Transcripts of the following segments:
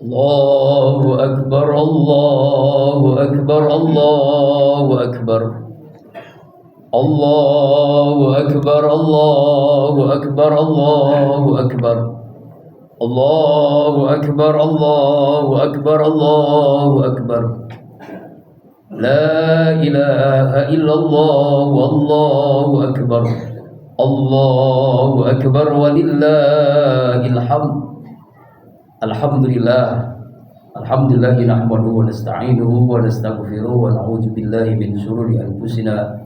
الله أكبر الله أكبر الله أكبر الله أكبر الله أكبر الله أكبر الله أكبر الله أكبر الله أكبر لا إله إلا الله والله أكبر الله أكبر ولله الحمد Alhamdulillah nahmaduhu wa nasta'inuhu wa nastaghfiruhu wa na'udzu billahi min shururi anfusina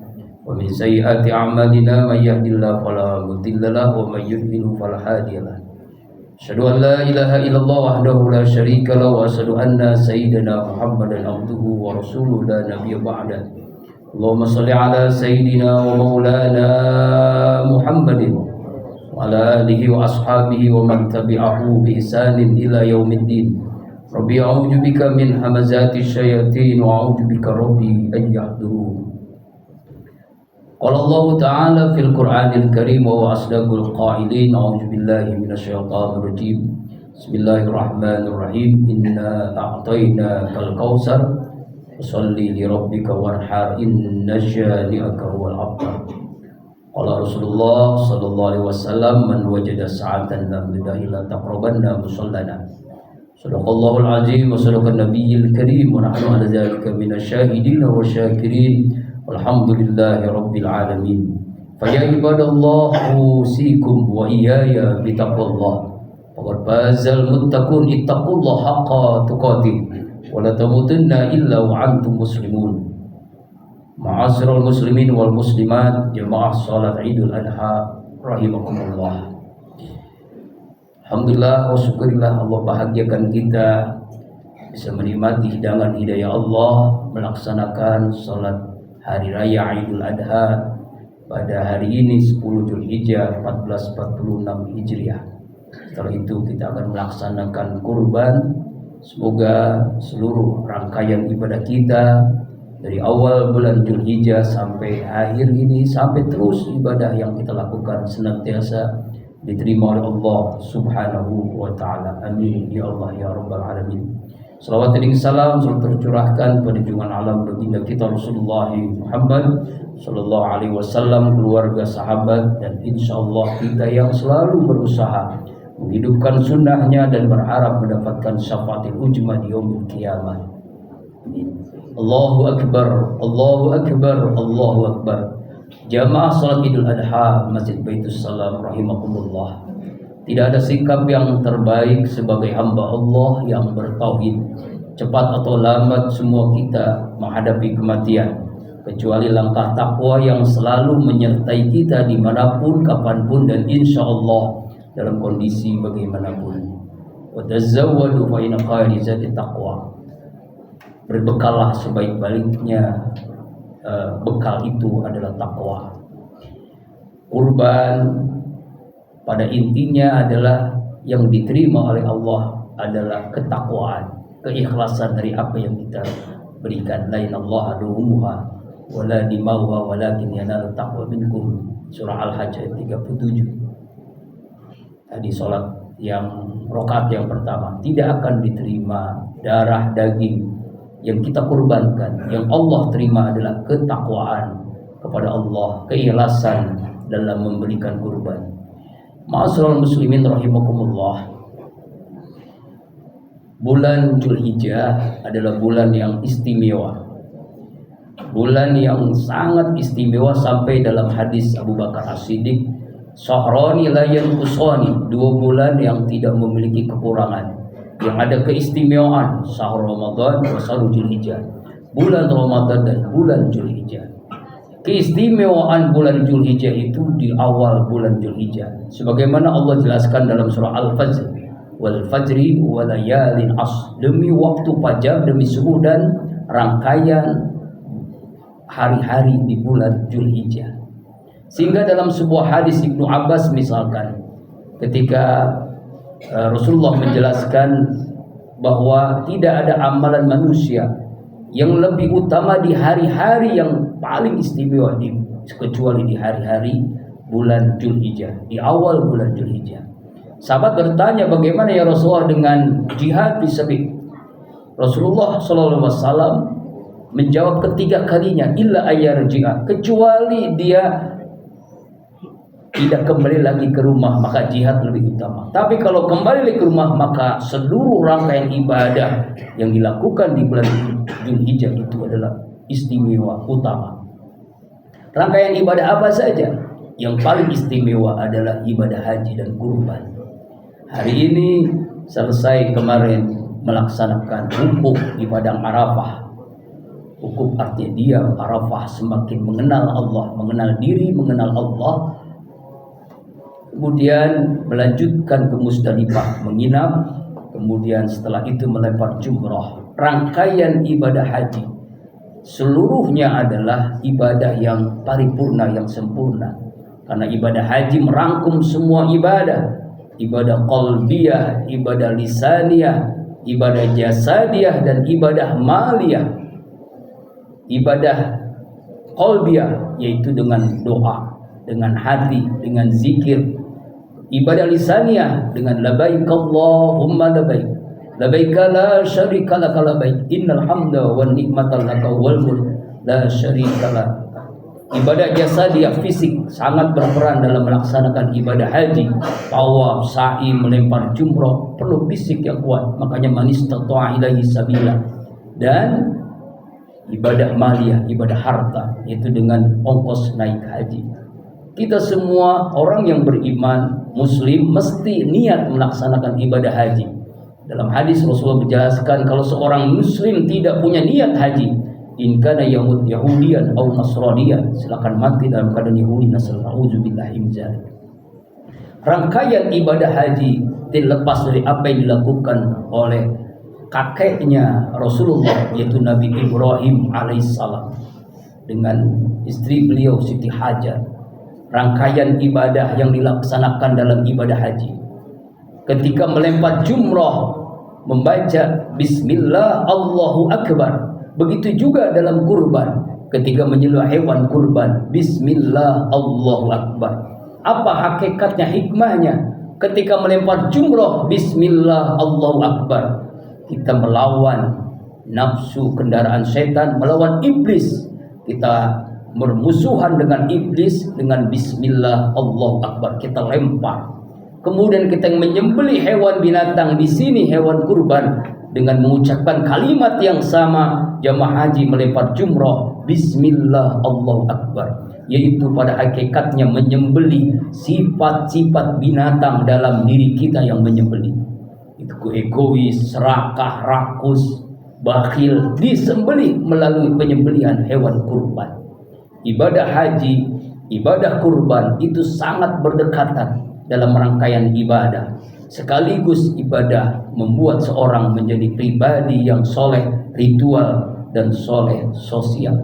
wa min sayyiati a'malina may yahdihillahu fala mudilla lahu wa may yudlil fala hadiya lahu. Asyhadu an la ilaha illallah wahdahu la syarika lahu wa asyhadu anna sayyidina Muhammadan abduhu wa rasuluhu la nabiyya ba'da. Allahumma shalli ala sayyidina wa maulana Muhammadin ala alihi wa ashabihi wa man tabi'ahu bi ihsanin ila yaumiddin. Rabbi a'udzu bika min hamazati syayatin wa a'udzu bika rabbi an yahdurun. Qala Allah ta'ala fil Qur'anil Karim wa asdaqul qailin. A'udzu billahi minasyaitonir rajim. Bismillahirrahmanirrahim. Inna a'tainakal kautsar fasholli li rabbika wanhar inna syani'aka huwal abtar. Qala Rasulullah sallallahu alaihi wasallam man wajada sa'atan lam yudahi la taqrabanna musallana. Sadaqallahul azim wa sadaqan nabiyil karim wa nahnu ala dzalika minasyahidin wa syakirin walhamdulillahi rabbil alamin. Fa ya ibadallah usikum wa iyaya bitaqwallah. Faqad fazal muttaqun ittaqullaha haqqa tuqatih wa la tamutunna illa wa antum muslimun. Ma'asyiral muslimin wal muslimat, jamaah salat Idul Adha rahimakumullah. Alhamdulillah wa syukurillah, Allah bahagiakan kita bisa menikmati hidangan hidayah Allah melaksanakan salat hari raya Idul Adha pada hari ini 10 Zulhijjah 1446 Hijriah. Setelah itu kita akan melaksanakan kurban. Semoga seluruh rangkaian ibadah kita dari awal bulan Zulhijjah sampai akhir ini, sampai terus ibadah yang kita lakukan senantiasa diterima oleh Allah Subhanahu wa taala. Amin ya Allah ya rabbal alamin. Salawat dan salam selalu tercurahkan pada junjungan alam baginda kita Rasulullah Muhammad sallallahu alaihi wasallam, keluarga, sahabat, dan insyaallah kita yang selalu berusaha menghidupkan sunnahnya dan berharap mendapatkan syafaatil ujma di yaumil qiyamah. Amin. Allahu Akbar, Allahu Akbar, Allahu Akbar. Jamaah salat Idul Adha Masjid Baitus Salam rahimakumullah. Tidak ada sikap yang terbaik sebagai hamba Allah yang bertauhid. Cepat atau lambat semua kita menghadapi kematian, kecuali langkah takwa yang selalu menyertai kita dimanapun, kapanpun, dan insya Allah dalam kondisi bagaimanapun. Wa tazawwadu fa inna khayra zati taqwa. Berbekallah, sebaik-baiknya bekal itu adalah takwa. Kurban pada intinya adalah yang diterima oleh Allah adalah ketakwaan, keikhlasan dari apa yang kita berikan. La ilaha illallah wa la dimauha walakin yanal taqwa minkum. Surah Al-Hajj ayat 37. Tadi salat yang rakaat yang pertama tidak akan diterima darah daging yang kita kurbankan. Yang Allah terima adalah ketakwaan kepada Allah, keikhlasan dalam memberikan kurban. Ma'asyiral muslimin rahimakumullah. Bulan Zulhijjah adalah bulan yang istimewa. Bulan yang sangat istimewa sampai dalam hadis Abu Bakar As-Siddiq, syahrani la yanqusani, 2 bulan yang tidak memiliki kekurangan, yang ada keistimewaan, syahr Ramadan wa syahr Zulhijjah, bulan Ramadan dan bulan Zulhijjah. Keistimewaan bulan Zulhijjah itu di awal bulan Zulhijjah, sebagaimana Allah jelaskan dalam surah Al-Fajr, wal fajri wa layalin ashr, demi waktu fajar, demi subuh dan rangkaian hari-hari di bulan Zulhijjah. Sehingga dalam sebuah hadis Ibnu Abbas misalkan, ketika Rasulullah menjelaskan bahwa tidak ada amalan manusia yang lebih utama di hari-hari yang paling istimewa kecuali di hari-hari bulan Zulhijjah, di awal bulan Zulhijjah. Sahabat bertanya, bagaimana ya Rasulullah dengan jihad fisabilillah? Rasulullah SAW menjawab ketiga kalinya, illa ayyarji'a, kecuali dia tidak kembali lagi ke rumah, maka jihad lebih utama. Tapi kalau kembali ke rumah, maka seluruh rangkaian ibadah yang dilakukan di bulan Dzulhijjah itu adalah istimewa, utama. Rangkaian ibadah apa saja? Yang paling istimewa adalah ibadah haji dan kurban. Hari ini selesai kemarin melaksanakan wukuf di padang Arafah. Wukuf artinya dia Arafah semakin mengenal Allah, mengenal diri, mengenal Allah. Kemudian melanjutkan ke Musdalifah menginap, kemudian setelah itu melempar jumrah. Rangkaian ibadah haji seluruhnya adalah ibadah yang paripurna, yang sempurna. Karena ibadah haji merangkum semua ibadah. Ibadah qalbiyah, ibadah lisaniyah, ibadah jasadiyah, dan ibadah maliyah. Ibadah qalbiyah yaitu dengan doa, dengan hati, dengan zikir. Ibadah lisaniyah dengan labaik Allahumma labaik, labaik la syarika lak labaik, innal hamda wan ni'mata lak wal mulk la syarika lak. Ibadah jasadiyah fisik sangat berperan dalam melaksanakan ibadah haji. Tawaf, sa'i, melempar jumrah perlu fisik yang kuat. Makanya man istata'a ilaihi sabila. Dan ibadah maliyah, ibadah harta, itu dengan ongkos naik haji. Kita semua orang yang beriman muslim mesti niat melaksanakan ibadah haji. Dalam hadis Rasulullah menjelaskan, kalau seorang muslim tidak punya niat haji, in kana yamut yahudiyan atau nasraniyan, silakan mati dalam keadaan Yahudi Nasrani. Auzubillahi min dzalik. Rangkaian ibadah haji terlepas dari apa yang dilakukan oleh kakeknya Rasulullah, yaitu Nabi Ibrahim alaihissalam dengan istri beliau Siti Hajar. Rangkaian ibadah yang dilaksanakan dalam ibadah haji, ketika melempar jumrah membaca Bismillah Allahu Akbar. Begitu juga dalam kurban, ketika menyembelih hewan kurban, Bismillah Allahu Akbar. Apa hakikatnya, hikmahnya? Ketika melempar jumrah, Bismillah Allahu Akbar, kita melawan nafsu kendaraan setan, melawan iblis. Kita bermusuhan dengan iblis dengan Bismillah Allahu Akbar, kita lempar. Kemudian kita menyembelih hewan binatang, di sini hewan kurban, dengan mengucapkan kalimat yang sama. Jamaah haji melempar jumrah, Bismillah Allahu Akbar, yaitu pada hakikatnya menyembelih sifat-sifat binatang dalam diri kita yang menyembelih. Itu egois, serakah, rakus, bakhil, disembelih melalui penyembelihan hewan kurban. Ibadah haji, ibadah kurban itu sangat berdekatan dalam rangkaian ibadah. Sekaligus ibadah membuat seorang menjadi pribadi yang soleh ritual dan soleh sosial.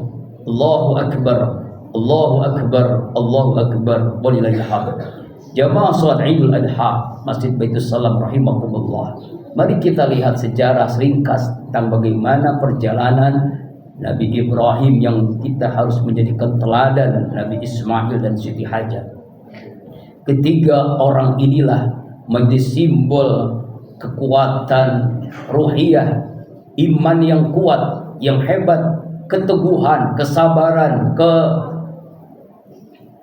Allahu Akbar, Allahu Akbar, Allahu Akbar, walillahil hamd. Jamaah salat Idul Adha Masjid Baitus Salam rahimakumullah. Mari kita lihat sejarah ringkas tentang bagaimana perjalanan Nabi Ibrahim yang kita harus menjadikan teladan, Nabi Ismail dan Siti Hajar. Ketiga orang inilah menjadi simbol kekuatan ruhiyah, iman yang kuat, yang hebat, keteguhan, kesabaran,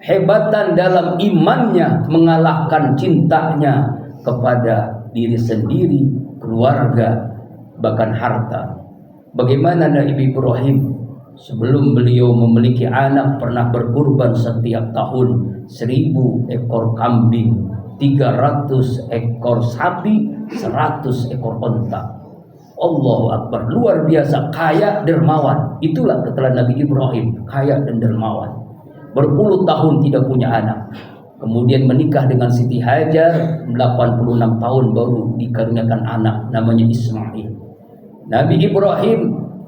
kehebatan dalam imannya, mengalahkan cintanya kepada diri sendiri, keluarga, bahkan harta. Bagaimana Nabi Ibrahim sebelum beliau memiliki anak pernah berkurban setiap tahun 1000 ekor kambing, 300 ekor sapi, 100 ekor onta. Allahu Akbar, luar biasa kaya dermawan. Itulah keterangan Nabi Ibrahim, kaya dan dermawan. Berpuluh tahun tidak punya anak. Kemudian menikah dengan Siti Hajar, 86 tahun baru dikaruniakan anak namanya Ismail. Nabi Ibrahim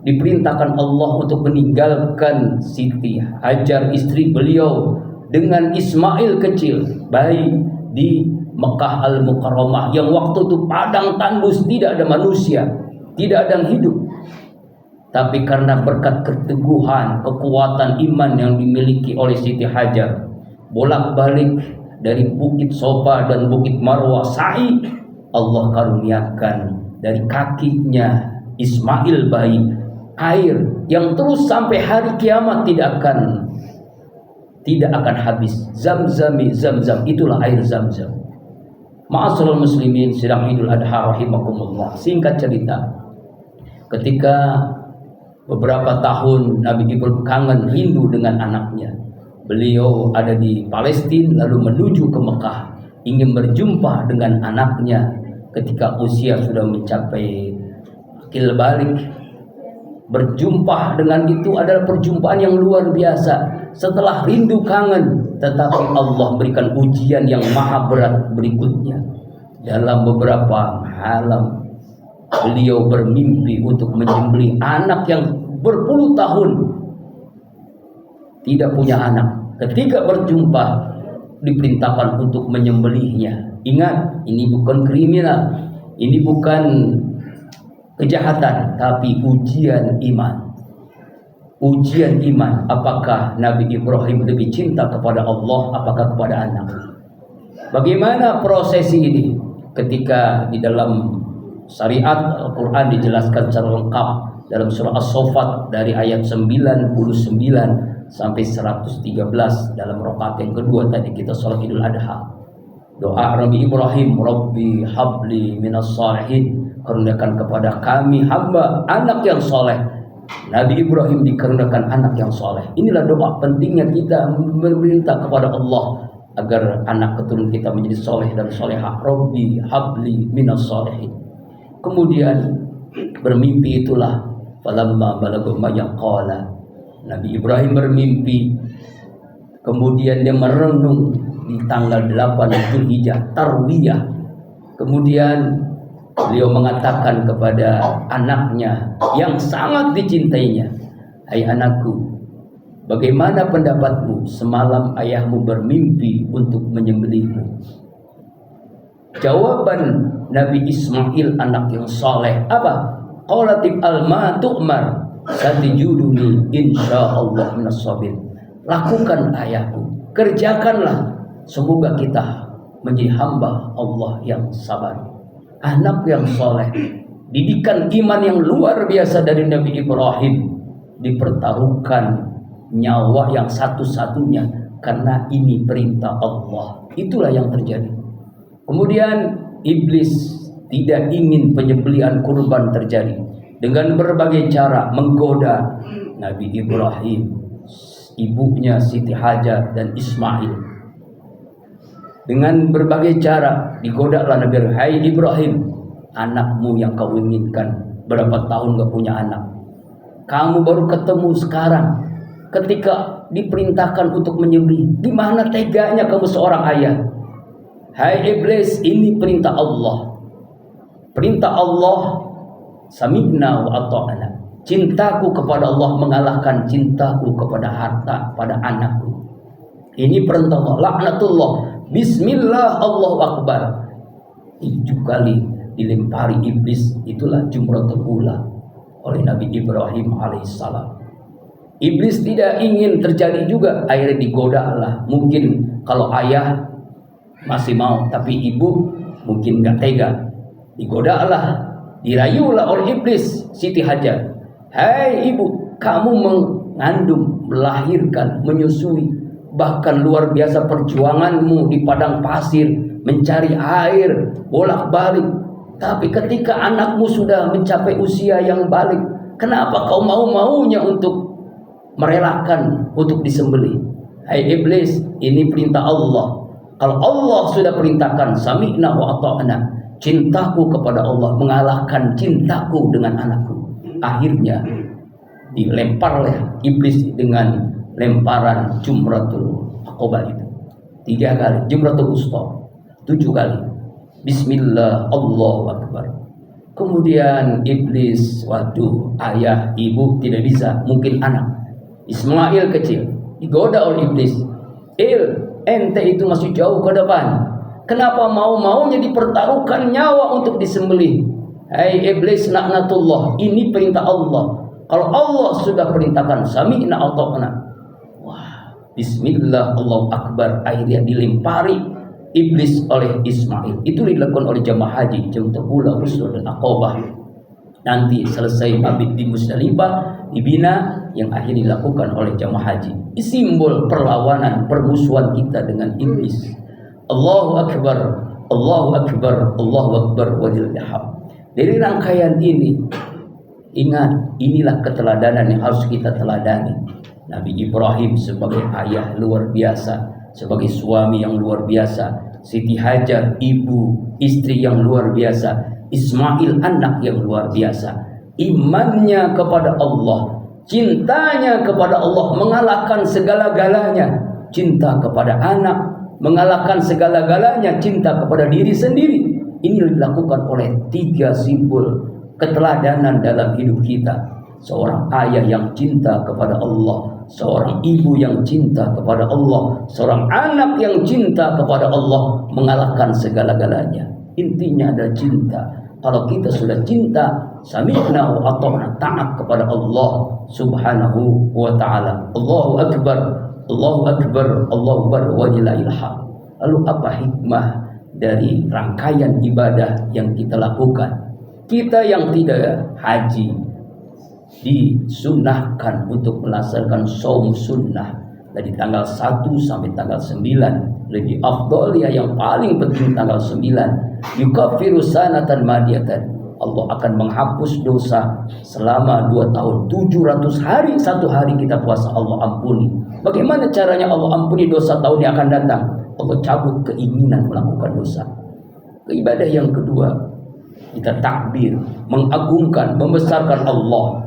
diperintahkan Allah untuk meninggalkan Siti Hajar istri beliau dengan Ismail kecil, bayi di Mekah Al-Mukarramah yang waktu itu padang tandus, tidak ada manusia, tidak ada yang hidup. Tapi karena berkat keteguhan, kekuatan iman yang dimiliki oleh Siti Hajar, bolak-balik dari Bukit Sofa dan Bukit Marwah sa'i, Allah karuniakan dari kakinya Ismail bayi air yang terus sampai hari kiamat tidak akan habis. Zamzam, itulah air Zamzam. Ma'asyiral muslimin, sedang Idul Adha rahimakumullah. Singkat cerita, ketika beberapa tahun Nabi Ibrahim kangen rindu dengan anaknya, beliau ada di Palestina lalu menuju ke Mekah ingin berjumpa dengan anaknya ketika usia sudah mencapai akil balik. Berjumpa dengan itu adalah perjumpaan yang luar biasa. Setelah rindu kangen, tetapi Allah berikan ujian yang maha berat berikutnya. Dalam beberapa malam beliau bermimpi untuk menyembelih anak yang berpuluh tahun tidak punya anak. Ketika berjumpa diperintahkan untuk menyembelihnya. Ingat, ini bukan kriminal, ini bukan kejahatan, tapi ujian iman. Ujian iman, apakah Nabi Ibrahim lebih cinta kepada Allah apakah kepada anak? Bagaimana prosesi ini? Ketika di dalam syariat Al-Quran dijelaskan secara lengkap dalam surah As-Saffat dari ayat 99 sampai 113 dalam rakaat yang kedua tadi kita sholat Idul Adha. Doa Nabi Ibrahim, Rabbi habli minas salihin, karuniakan kepada kami hamba anak yang soleh. Nabi Ibrahim dikaruniakan anak yang soleh. Inilah doa pentingnya kita meminta kepada Allah agar anak keturunan kita menjadi soleh dan solehah. Rabbi habli minas salihin. Kemudian bermimpi itulah falamma balagha ma yaqala. Nabi Ibrahim bermimpi, kemudian dia merenung di tanggal 8 Zulhijjah Tarwiyah. Kemudian beliau mengatakan kepada anaknya yang sangat dicintainya, "Hai anakku, bagaimana pendapatmu? Semalam ayahmu bermimpi untuk menyembelihmu." Jawaban Nabi Ismail, anak yang soleh, apa? Qalatib alma tu'mar satijuduni insyaallah minas sabirin. Lakukan ayahku, kerjakanlah, semoga kita menjadi hamba Allah yang sabar. Anak yang soleh, didikan iman yang luar biasa dari Nabi Ibrahim, dipertaruhkan nyawa yang satu-satunya karena ini perintah Allah. Itulah yang terjadi. Kemudian iblis tidak ingin penyembelihan kurban terjadi, dengan berbagai cara menggoda Nabi Ibrahim, ibunya Siti Hajar dan Ismail. Dengan berbagai cara digodalah Nabi Ibrahim. Hai Ibrahim, anakmu yang kau inginkan berapa tahun gak punya anak, kamu baru ketemu sekarang ketika diperintahkan untuk menyembelih. Di mana teganya kamu seorang ayah? Hai iblis, ini perintah Allah. Perintah Allah, sami'na wa ata'na. Cintaku kepada Allah mengalahkan cintaku kepada harta, pada anakku. Ini perintah Allah. Laknatullah. Bismillah, Allahu Akbar. 7 kali dilempari iblis. Itulah Jumratul Ula oleh Nabi Ibrahim alaihissalam. Iblis tidak ingin terjadi juga, akhirnya digodalah. Mungkin kalau ayah masih mau, tapi ibu mungkin gak tega. Digodalah, dirayulah oleh iblis Siti Hajar. Hai ibu, kamu mengandung, melahirkan, menyusui, bahkan luar biasa perjuanganmu di padang pasir mencari air bolak-balik. Tapi ketika anakmu sudah mencapai usia yang balik, kenapa kau mau-maunya untuk merelakan untuk disembelih? Hai iblis, ini perintah Allah. Kalau Allah sudah perintahkan, sami'na wa ata'na, cintaku kepada Allah mengalahkan cintaku dengan anakku. Akhirnya dilemparlah iblis dengan lemparan Jumratul Aqabah itu 3 kali, Jumratul Wusta 7 kali. Bismillah, Allahu Akbar. Kemudian iblis, waduh, ayah, ibu tidak bisa, mungkin anak Ismail kecil digoda oleh iblis. Ente itu masih jauh ke depan, kenapa mau-maunya dipertaruhkan nyawa untuk disembelih? Hai iblis, laknatullah, ini perintah Allah. Kalau Allah sudah perintahkan, sami'na ata'na. Wah, Bismillah, Allahu Akbar, akhirnya dilempari iblis oleh Ismail. Itu dilakukan oleh jamaah haji untuk Ula, Usra dan Aqabah. Nanti selesai mabit di Musdalifah, dibina, yang akhirnya dilakukan oleh jamaah haji. Simbol perlawanan, permusuhan kita dengan iblis. Allahu Akbar, Allahu Akbar, Allahu Akbar walillahilhamd. Dari rangkaian ini, ingat, inilah keteladanan yang harus kita teladani. Nabi Ibrahim sebagai ayah luar biasa, sebagai suami yang luar biasa. Siti Hajar ibu, istri yang luar biasa. Ismail anak yang luar biasa. Imannya kepada Allah, cintanya kepada Allah mengalahkan segala-galanya. Cinta kepada anak mengalahkan segala-galanya, cinta kepada diri sendiri. Ini dilakukan oleh 3 simbol keteladanan dalam hidup kita. Seorang ayah yang cinta kepada Allah, seorang ibu yang cinta kepada Allah, seorang anak yang cinta kepada Allah, mengalahkan segala-galanya. Intinya ada cinta. Kalau kita sudah cinta, sami'na wa ata'na, taat kepada Allah Subhanahu wa ta'ala. Allahu Akbar, Allahu Akbar, Allahu Akbar walillahilhamd. Lalu apa hikmah dari rangkaian ibadah yang kita lakukan? Kita yang tidak haji disunnahkan untuk melaksanakan saum sunnah dari tanggal 1 sampai tanggal 9. Lebih afdal ya, yang paling penting tanggal 9. Yukaffiru sanatan madiyatan. Allah akan menghapus dosa selama 2 tahun. 700 hari, 1 hari kita puasa Allah ampuni. Bagaimana caranya Allah ampuni dosa tahun yang akan datang? Allah cabut keinginan melakukan dosa. Ibadah yang kedua, kita takbir, mengagungkan, membesarkan Allah,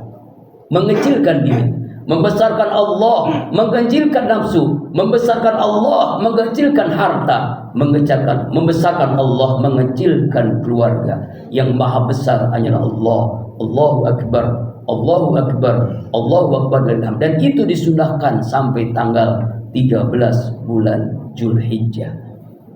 mengecilkan diri, membesarkan Allah, mengecilkan nafsu, membesarkan Allah, mengecilkan harta, membesarkan Allah, mengecilkan keluarga. Yang maha besar hanyalah Allah. Allahu Akbar, Allahu Akbar, Allahu Akbar. Dan itu disunahkan sampai tanggal 13 bulan Zulhijjah.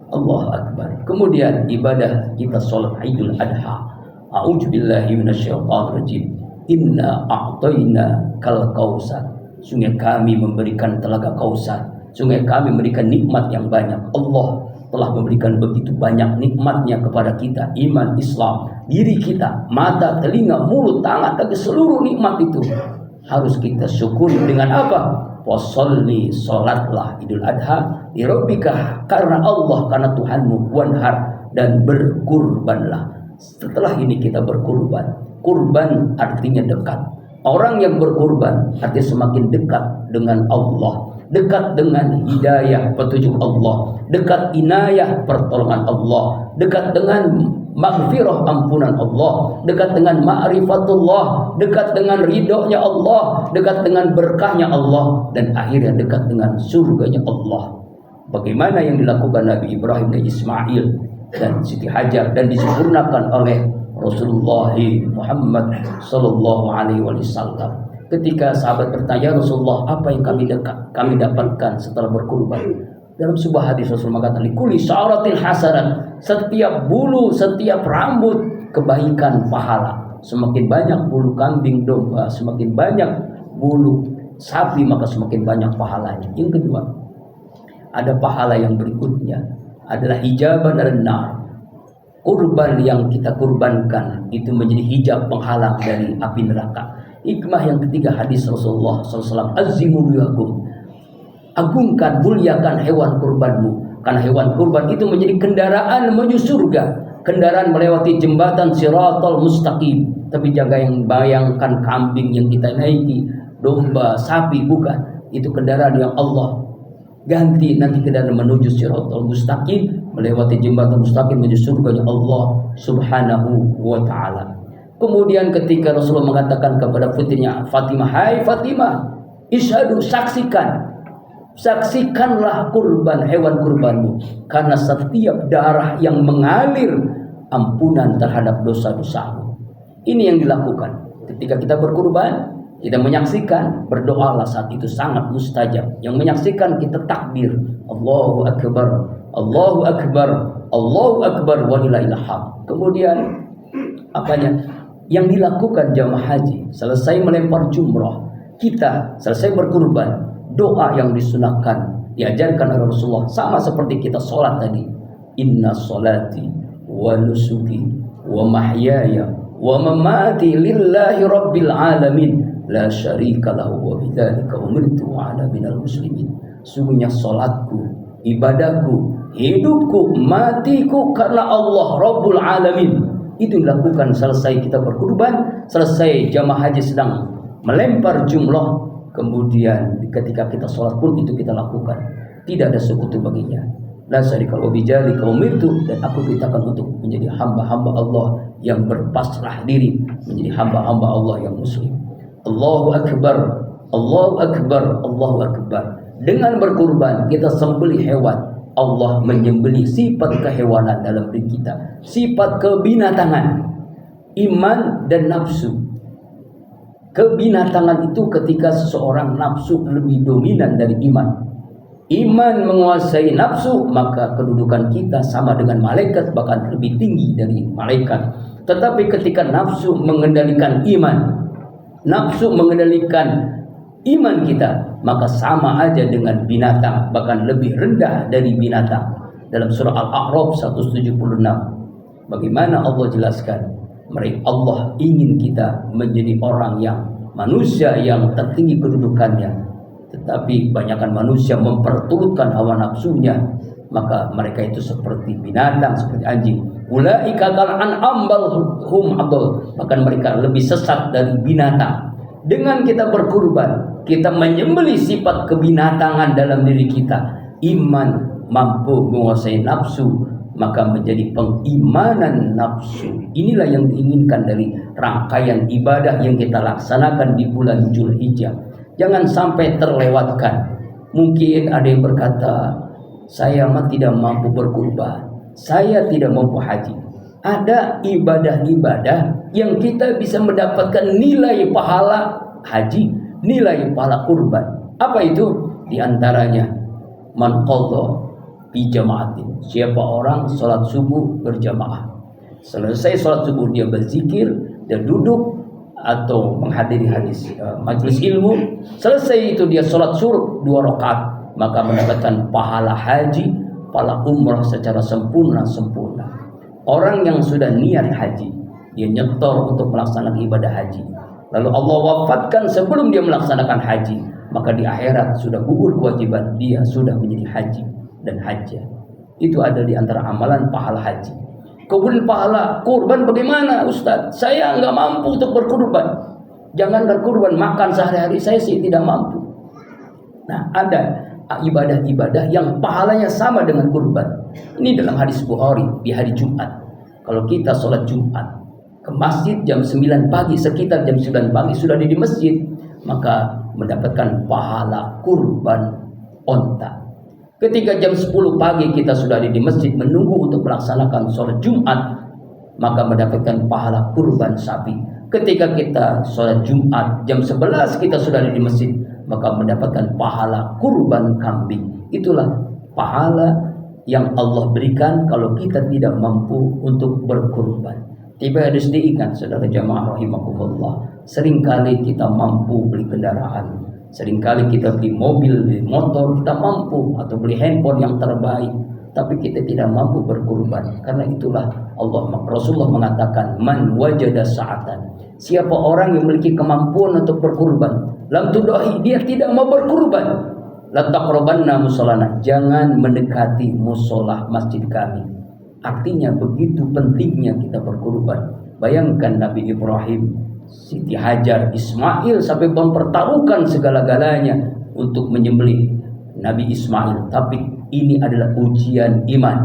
Allahu Akbar. Kemudian ibadah kita sholat Idul Adha. A'udzubillahi minasyaitonirrajim. Inna a'tayna kal kausar. Sungguh kami memberikan telaga kausar. Sungguh kami memberikan nikmat yang banyak. Allah telah memberikan begitu banyak nikmatnya kepada kita. Iman, Islam, diri kita, mata, telinga, mulut, tangan, kaki, seluruh nikmat itu harus kita syukuri dengan apa? Wasolli, solatlah Idul Adha di Rabbika, karena Allah, karena Tuhanmu, wanhar, dan berkurbanlah. Setelah ini kita berkurban. Kurban artinya dekat. Orang yang berkurban artinya semakin dekat dengan Allah, dekat dengan hidayah petunjuk Allah, dekat inayah pertolongan Allah, dekat dengan maghfirah ampunan Allah, dekat dengan ma'rifatullah, dekat dengan ridhonya Allah, dekat dengan berkahnya Allah, dan akhirnya dekat dengan surganya Allah. Bagaimana yang dilakukan Nabi Ibrahim dan Ismail dan Siti Hajar dan disempurnakan oleh Rasulullah Muhammad sallallahu alaihi wasallam. Ketika sahabat bertanya, Rasulullah, apa yang kami dapatkan setelah berkurban? Dalam sebuah hadis Rasul mengatakan, "Likulli sya'ratin hasanah." Setiap bulu, setiap rambut kebaikan pahala. Semakin banyak bulu kambing domba, semakin banyak bulu sapi, maka semakin banyak pahalanya. Yang kedua, ada pahala yang berikutnya adalah hijaban dari nar. Kurban yang kita kurbankan itu menjadi hijab penghalang dari api neraka. Hikmah yang ketiga, hadis Rasulullah SAW, azimul yakum, agungkan, muliakan hewan kurbanmu, karena hewan kurban itu menjadi kendaraan menuju surga, kendaraan melewati jembatan Siratal Mustaqim. Tapi jangan yang bayangkan kambing yang kita naiki, domba, sapi, bukan. Itu kendaraan yang Allah ganti nanti kendaraan menuju Siratal Mustaqim, melewati jembatan mustaqim menuju surganya Allah Subhanahu wa ta'ala. Kemudian ketika Rasulullah mengatakan kepada putrinya Fatimah, "Hai Fatimah, isyhadu, saksikanlah kurban hewan kurbanmu, karena setiap darah yang mengalir ampunan terhadap dosa-dosamu." Ini yang dilakukan ketika kita berkurban. Kita menyaksikan, berdoalah saat itu sangat mustajab. Yang menyaksikan kita takbir, Allahu Akbar, Allahu Akbar, Allahu Akbar walillahilhamd. Kemudian apanya yang dilakukan jamaah haji selesai melempar jumrah, kita selesai berkurban, doa yang disunahkan diajarkan oleh Rasulullah sama seperti kita sholat tadi. Inna sholati wa nusuki wa mahyaya wa mamati lillahi rabbil alamin la syarika lahu wa bidzalika umirtu wa ana minal muslimin. Sungguhnya sholatku, ibadahku, hidupku, matiku karena Allah Rabbul Alamin. Itu dilakukan selesai kita berkurban, selesai jamaah haji sedang melempar jumlah, kemudian ketika kita sholat pun itu kita lakukan. Tidak ada sekutu baginya. La syarika lahu bidzalika umirtu, dan aku perintahkan untuk menjadi hamba-hamba Allah yang berpasrah diri, menjadi hamba-hamba Allah yang muslim. Allahu Akbar, Allahu Akbar, Allahu Akbar. Dengan berkurban kita sembelih hewan. Allah menyembelih sifat kehewanan dalam diri kita, sifat kebinatangan, iman dan nafsu. Kebinatangan itu ketika seseorang nafsu lebih dominan dari iman. Iman menguasai nafsu, maka kedudukan kita sama dengan malaikat, bahkan lebih tinggi dari malaikat. Tetapi ketika nafsu mengendalikan iman, nafsu mengendalikan iman kita, maka sama aja dengan binatang, bahkan lebih rendah dari binatang. Dalam surah Al-A'raf 176, bagaimana Allah jelaskan, Allah ingin kita menjadi orang yang manusia yang tertinggi kedudukannya, tetapi kebanyakan manusia memperturutkan hawa nafsunya, maka mereka itu seperti binatang, seperti anjing. Ulaika kal an'am bal hum adall, bahkan mereka lebih sesat dari binatang. Dengan kita berkurban, kita menyembelih sifat kebinatangan dalam diri kita. Iman mampu menguasai nafsu, maka menjadi pengimanan nafsu. Inilah yang diinginkan dari rangkaian ibadah yang kita laksanakan di bulan Dzulhijjah. Jangan sampai terlewatkan. Mungkin ada yang berkata, saya mah tidak mampu berkurban, saya tidak mampu haji. Ada ibadah-ibadah yang kita bisa mendapatkan nilai pahala haji, nilai pahala kurban. Apa itu? Di antaranya man qadha bi jama'atin. Siapa orang salat subuh berjamaah, selesai salat subuh dia berzikir, dia duduk atau menghadiri majelis ilmu, selesai itu dia salat suruh 2 rakaat, maka mendapatkan pahala haji, pahala umrah secara sempurna. Orang yang sudah niat haji, dia nyetor untuk melaksanakan ibadah haji, lalu Allah wafatkan sebelum dia melaksanakan haji, maka di akhirat sudah gugur kewajiban, dia sudah menjadi haji dan hajjah. Itu ada di antara amalan pahala haji. Kemudian pahala kurban bagaimana Ustaz? Saya nggak mampu untuk berkurban. Jangan berkurban, makan sehari-hari saya sih tidak mampu. Nah, ada ibadah-ibadah yang pahalanya sama dengan kurban. Ini dalam hadis Bukhari di hari Jumat. Kalau kita sholat Jumat ke masjid jam 9 pagi, sekitar jam 9 pagi sudah di masjid, maka mendapatkan pahala kurban onta. Ketika jam 10 pagi kita sudah di masjid menunggu untuk melaksanakan sholat Jumat, maka mendapatkan pahala kurban sapi. Ketika kita sholat Jumat jam 11 kita sudah di masjid, maka mendapatkan pahala kurban kambing. Itulah pahala yang Allah berikan kalau kita tidak mampu untuk berkurban. Tiba harus diingat saudara jamaah rahimakumullah, seringkali kita mampu beli kendaraan, seringkali kita beli mobil, beli motor, kita mampu, atau beli handphone yang terbaik, tapi kita tidak mampu berkurban. Karena itulah Rasulullah mengatakan, man wajada sa'atan, siapa orang yang memiliki kemampuan untuk berkurban, lam tudahi, dia tidak mau berkurban, la taqrabanna musallana, jangan mendekati musola masjid kami. Artinya begitu pentingnya kita berkurban. Bayangkan Nabi Ibrahim, Siti Hajar, Ismail sampai mempertaruhkan segala-galanya untuk menyembelih Nabi Ismail. Tapi ini adalah ujian iman.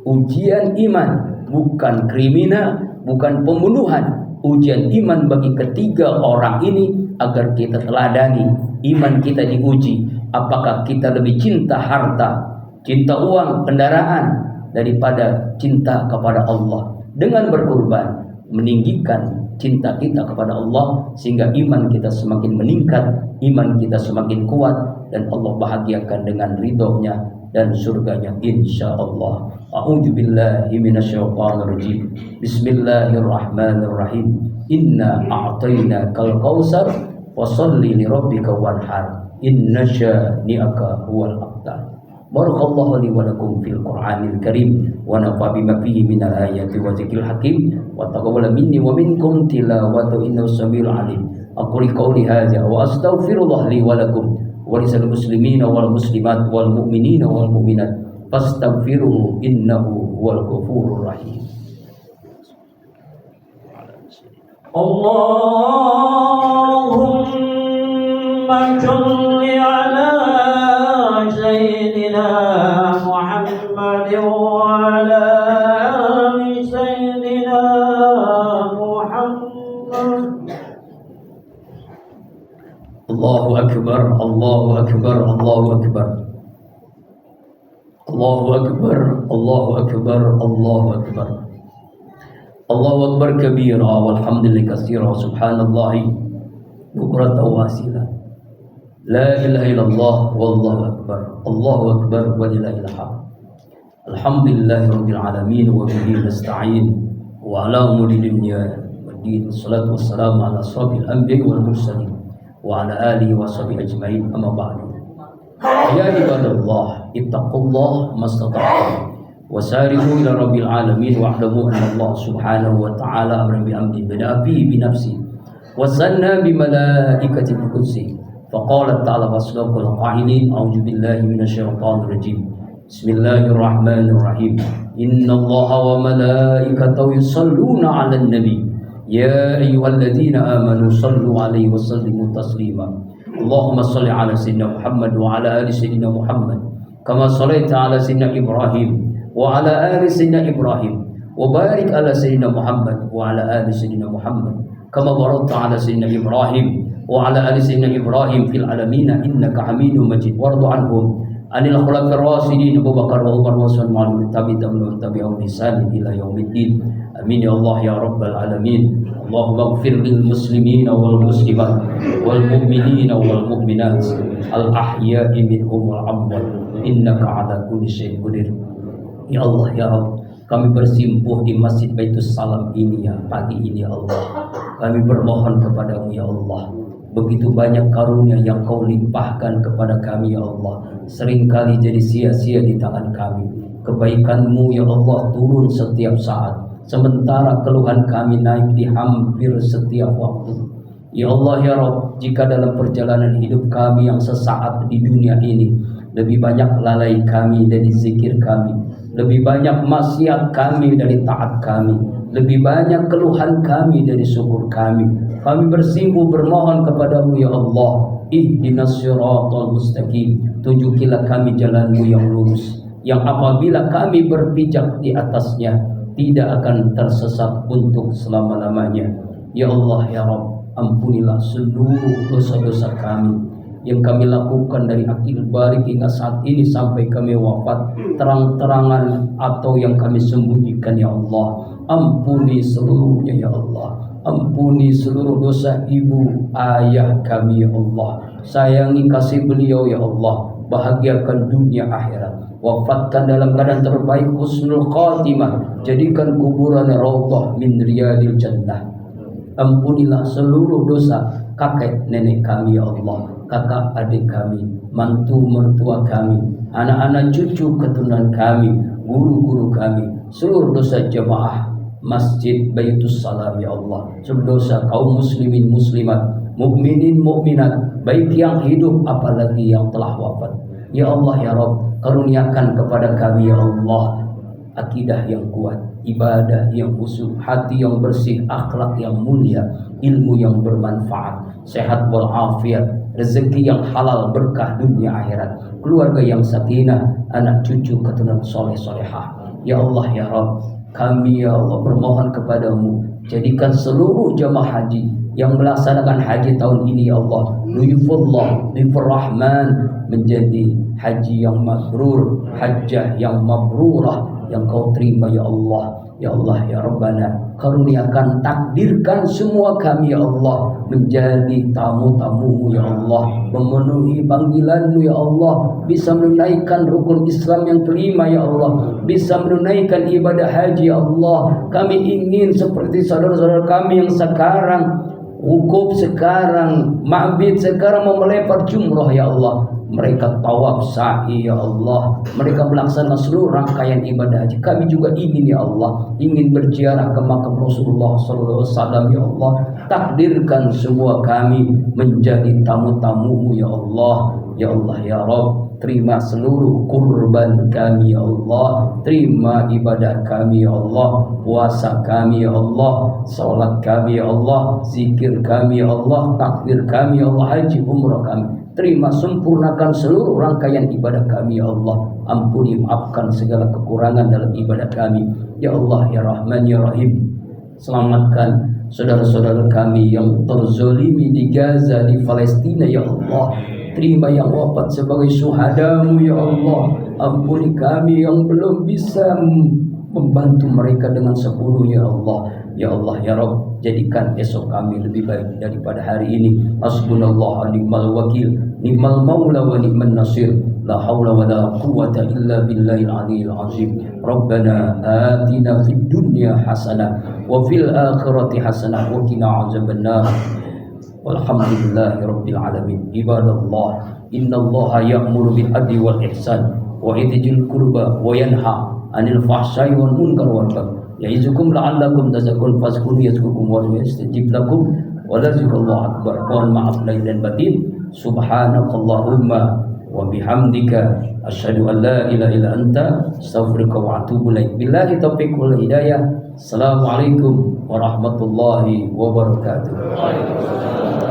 Ujian iman, bukan kriminal, bukan pembunuhan. Ujian iman bagi ketiga orang ini agar kita teladani. Iman kita diuji. Apakah kita lebih cinta harta, cinta uang, kendaraan daripada cinta kepada Allah? Dengan berkurban meninggikan cinta kita kepada Allah, sehingga iman kita semakin meningkat, iman kita semakin kuat, dan Allah bahagiakan dengan ridhonya dan surganya insyaallah. A'udzu billahi minasyaitonir rajim. Bismillahirrahmanirrahim. Inna a'tainakal kautsar fasholli lirabbika wanhar. inna syani'aka huwal abtar. Barakallahu li wa lakum fil Qur'anil Karim wa nafa bima fihi minal ayati wa dzikril hakim wa taqabbala minni wa minkum tilawatahu innahu samiul alim. Aqulu qawli hadza wa astaghfirullah li wa lakum wa lisal muslimina wal muslimat wal mu'minina wal mu'minat fastaghfiruhu innahu huwal ghafurur rahim. Allahumma salli ala sayyidina Muhammad wa ala ali sayyidina Muhammad. Allahu akbar, Allahu akbar, Allahu akbar. Allahu akbar, Allahu akbar, Allahu akbar. Allahu akbar kabira walhamdulillah katsira subhanallahi bukratan wa asila. La ilaha illallah wallahu akbar. Allahu akbar walillahil hamd. Alhamdulillahirabbil alamin wa bihi nasta'in wa ala umuri dunya waddin. Wassalatu wassalamu ala asyrafil anbiya'i wal mursalin wa ala alihi wa sahbihi ajmain. Amma ba'du. Ya ibadallah ittaqullah mastata'tum wasari'u ila rabbil alamin wa'lamu anna Allah subhanahu wa ta'ala amra bi amri bada'a bi nafsi wa sanna bi malaikati qudsi faqala ta'ala wasdaqul qa'ilin a'udzu billahi minasy syaithanir rajim. Bismillahirrahmanirrahim. Innallaha wa malaikatahu yusholluna 'alan nabi ya ayyuhalladzina amanu shallu 'alaihi wa sallimu taslima. Allahumma shalli 'ala sayyidina Muhammad wa 'ala ali sayyidina Muhammad kama shallaita 'ala sayyidina Ibrahim wa ala ali sayyidina Ibrahim wa barik ala sayyidina Muhammad wa ala ali sayyidina Muhammad kama barakta ala sayyidina Ibrahim wa ala ali sayyidina Ibrahim fil alamin innaka Hamidum Majid. Warḍu anhum anil khulafa'ir rasyidin Abu Bakar wa Umar wa Utsman wa tabi'ahum bi ihsan ila yaumiddin. Amin ya Allah ya rabbal alamin. Allahumma ighfir lil muslimina wal muslimat wal mu'minina wal mu'minat al ahya'i minhum wal amwat innaka ala kulli syai'in qadir. Ya Allah, ya Rabb, kami bersimpuh di Masjid Baitus Salam ini ya pagi ini ya Allah. Kami bermohon kepadamu ya Allah. Begitu banyak karunia yang kau limpahkan kepada kami ya Allah. Seringkali jadi sia-sia di tangan kami. Kebaikanmu ya Allah turun setiap saat. Sementara keluhan kami naik di hampir setiap waktu. Ya Allah ya Rabb, jika dalam perjalanan hidup kami yang sesaat di dunia ini lebih banyak lalai kami dari zikir kami, lebih banyak maksiat kami dari taat kami, lebih banyak keluhan kami dari syukur kami. Kami bersimpuh bermohon kepadamu ya Allah, ihdinas siratal mustaqim, tunjukilah kami jalanmu yang lurus, yang apabila kami berpijak di atasnya tidak akan tersesat untuk selama-lamanya. Ya Allah ya Rabb, ampunilah seluruh dosa-dosa kami yang kami lakukan dari akil balik hingga saat ini sampai kami wafat, terang-terangan atau yang kami sembunyikan ya Allah. Ampuni seluruhnya ya Allah. Ampuni seluruh dosa ibu ayah kami ya Allah. Sayangi kasih beliau ya Allah. Bahagiakan dunia akhirat. Wafatkan dalam keadaan terbaik, husnul khatimah. Jadikan kuburan raudhah min riyadil jannah. Ampunilah seluruh dosa kakek nenek kami ya Allah, kakak adik kami, mantu mertua kami, anak-anak cucu keturunan kami, guru-guru kami, seluruh dosa jemaah Masjid Baitus Salam ya Allah, seluruh dosa kaum muslimin muslimat, mukminin mukminat, baik yang hidup apalagi yang telah wafat. Ya Allah ya Rabb, karuniakan kepada kami ya Allah akidah yang kuat, ibadah yang khusyuk, hati yang bersih, akhlak yang mulia, ilmu yang bermanfaat, sehat walafiat, rezeki yang halal, berkah dunia akhirat, keluarga yang sakinah, anak cucu keturunan soleh solehah. Ya Allah ya Rabb, kami ya Allah bermohon kepadamu, jadikan seluruh jamaah haji yang melaksanakan haji tahun ini ya Allah, luyufullah lifur rahman, menjadi haji yang mabrur, hajjah yang mabrurah, yang kau terima ya Allah. Ya Allah ya Rabbana, karuniakan, takdirkan semua kami ya Allah menjadi tamu-tamu-Mu ya Allah, memenuhi panggilan-Mu ya Allah, bisa menunaikan rukun Islam yang kelima ya Allah, bisa menunaikan ibadah haji ya Allah. Kami ingin seperti saudara-saudara kami yang sekarang wukuf sekarang, ma'bid sekarang mau melempar jumrah ya Allah. Mereka tawaf sa'i ya Allah. Mereka melaksanakan seluruh rangkaian ibadah haji. Kami juga ingin ya Allah, ingin berziarah ke makam Rasulullah SAW ya Allah. Takdirkan semua kami menjadi tamu-tamu-Mu ya Allah. Ya Allah ya Rabb, terima seluruh kurban kami ya Allah. Terima ibadah kami ya Allah, puasa kami ya Allah, salat kami ya Allah, zikir kami ya Allah, takbir kami ya Allah, haji umrah kami. Terima, sempurnakan seluruh rangkaian ibadah kami ya Allah. Ampuni, maafkan segala kekurangan dalam ibadah kami ya Allah ya Rahman ya Rahim. Selamatkan saudara-saudara kami yang terzolimi di Gaza, di Palestina ya Allah. Terima yang wafat sebagai syuhadamu ya Allah. Ampuni kami yang belum bisa membantu mereka dengan sepenuhnya ya Allah. Ya Allah ya Rabb, jadikan esok kami lebih baik daripada hari ini. Hasbunallah wa ni'mal wakil, ni'mal maula wa ni'man nasir. La haula wa la quwwata illa billahil aliyyil azim. Rabbana atina fid dunya hasanah wa fil akhirati hasanah wa qina azabannar. Walhamdulillahi rabbil alamin. Ibadallah, innallaha ya'muru bil adli wal ihsan wa idzil qurba wa yanha 'anil fahsya'i wal munkar wal baghi. Ya'izukum la'allakum tazakkarun, fazkuruni yazkurkum wa yastajib lakum wa la zikrullah akbar. Mohon maaf lahir dan batin. Subhanakallahumma wa bihamdika asyhadu an la ilaha illa anta astaghfiruka wa atubu ilaik. Billahi taufiq wal hidayah. Assalamualaikum warahmatullahi wabarakatuh.